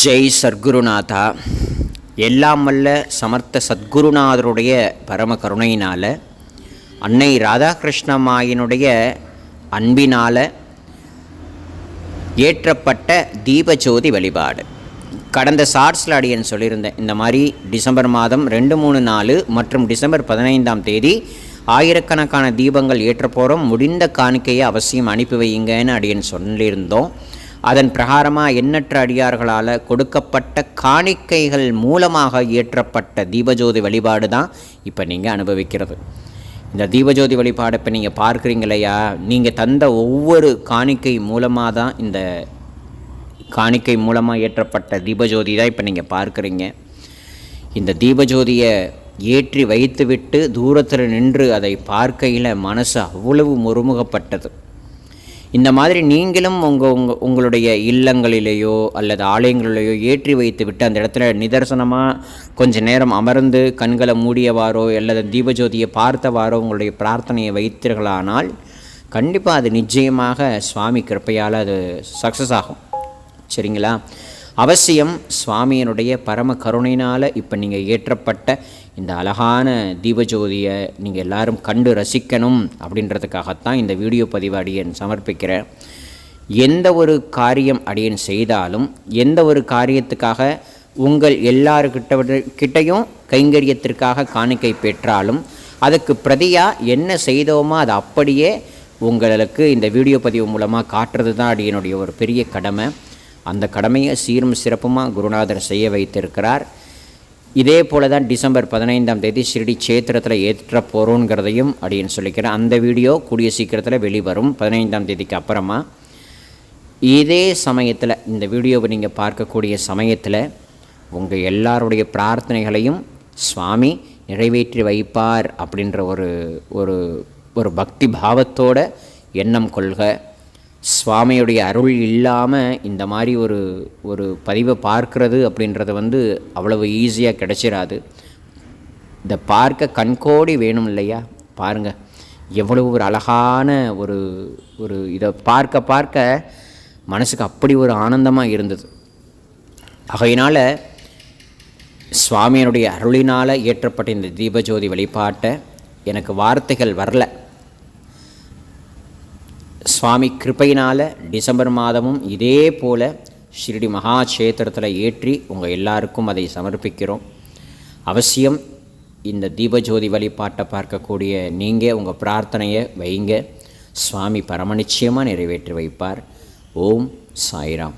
ஜெய் சர்க்குருநாதா. எல்லாம் வல்ல சமர்த்த சத்குருநாதருடைய பரம கருணையினால், அன்னை ராதாகிருஷ்ணமாயினுடைய அன்பினால் ஏற்றப்பட்ட தீபஜோதி வழிபாடு. கடந்த ஷார்ட்ஸில் அடியன் சொல்லியிருந்தேன், இந்த மாதிரி டிசம்பர் மாதம் 2, 3, 4 மற்றும் டிசம்பர் 15ஆம் தேதி ஆயிரக்கணக்கான தீபங்கள் ஏற்ற போகிறோம். முடிந்த காணிக்கையை அவசியம் அனுப்பி வையுங்கன்னு அடியன் சொல்லியிருந்தோம். அதன் பிரகாரமாக எண்ணற்ற அடியார்களால் கொடுக்கப்பட்ட காணிக்கைகள் மூலமாக ஏற்றப்பட்ட தீபஜோதி வழிபாடு தான் இப்போ நீங்கள் அனுபவிக்கிறது. இந்த தீபஜோதி வழிபாடு இப்போ நீங்கள் பார்க்குறீங்க இல்லையா, நீங்கள் தந்த ஒவ்வொரு காணிக்கை மூலமாக தான், இந்த காணிக்கை மூலமாக ஏற்றப்பட்ட தீபஜோதி தான் இப்போ நீங்கள் பார்க்குறீங்க. இந்த தீபஜோதியை ஏற்றி வைத்துவிட்டு தூரத்தில் நின்று அதை பார்க்கையில் மனசு அவ்வளவு ஒருமுகப்பட்டது. இந்த மாதிரி நீங்களும் உங்களுடைய இல்லங்களிலேயோ அல்லது ஆலயங்களிலேயோ ஏற்றி வைத்து விட்டு அந்த இடத்துல நிதர்சனமாக கொஞ்ச நேரம் அமர்ந்து கண்களை மூடியவாரோ அல்லது தீபஜோதியை பார்த்தவாரோ உங்களுடைய பிரார்த்தனையை வைத்தீர்களானால் கண்டிப்பாக அது நிச்சயமாக சுவாமி கிருப்பையால் அது சக்ஸஸ் ஆகும். சரிங்களா? அவசியம் சுவாமியினுடைய பரம கருணையினால் இப்போ நீங்கள் ஏற்றப்பட்ட இந்த அழகான தீபஜோதியை நீங்கள் எல்லாரும் கண்டு ரசிக்கணும் அப்படின்றதுக்காகத்தான் இந்த வீடியோ பதிவு அடியன் சமர்ப்பிக்கிறேன். எந்த ஒரு காரியம் அடியன் செய்தாலும், எந்த ஒரு காரியத்துக்காக உங்கள் எல்லாருக்கிட்டையும் கைங்கரியத்திற்காக காணிக்கை பெற்றாலும் அதுக்கு பிரதியாக என்ன செய்தோமோ அதை அப்படியே உங்களுக்கு இந்த வீடியோ பதிவு மூலமாக காட்டுறது தான் அடியனுடைய ஒரு பெரிய கடமை. அந்த கடமையை சீரும் சிறப்புமாக குருநாதர் செய்ய வைத்திருக்கிறார். இதே போல் தான் டிசம்பர் 15ஆம் தேதி ஷிரடி சேத்திரத்தில் ஏற்ற போகிறோங்கிறதையும் அடியன் சொல்லிக்கிறேன். அந்த வீடியோ கூடிய சீக்கிரத்தில் வெளிவரும் 15ஆம் தேதிக்கு அப்புறமா. இதே சமயத்தில் இந்த வீடியோவை நீங்கள் பார்க்கக்கூடிய சமயத்தில் உங்கள் எல்லாருடைய பிரார்த்தனைகளையும் சுவாமி நிறைவேற்றி வைப்பார் அப்படின்ற ஒரு பக்தி பாவத்தோட எண்ணம் கொள்க. சுவாமியுடைய அருள் இல்லாமல் இந்த மாதிரி ஒரு பதிவை பார்க்குறது அப்படின்றது அவ்வளவு ஈஸியாக கிடைச்சிடாது. இதை பார்க்க கண்கோடி வேணும் இல்லையா? பாருங்கள், எவ்வளவு ஒரு அழகான ஒரு இதை பார்க்க மனசுக்கு அப்படி ஒரு ஆனந்தமாக இருந்தது. ஆகையினால் சுவாமியினுடைய அருளினால் ஏற்றப்பட்ட இந்த தீபஜோதி வழிபாட்டை எனக்கு வார்த்தைகள் வரல. சுவாமி கிருப்பையினால் டிசம்பர் மாதமும் இதே போல் ஷிரடி மகாக்ஷேத்திரத்தில் ஏற்றி உங்கள் எல்லாருக்கும் அதை சமர்ப்பிக்கிறோம். அவசியம் இந்த தீபஜோதி வழிபாட்டை பார்க்கக்கூடிய நீங்கள் உங்கள் பிரார்த்தனையை வைங்க. சுவாமி பரம நிச்சயமாக நிறைவேற்றி வைப்பார். ஓம் சாய்ராம்.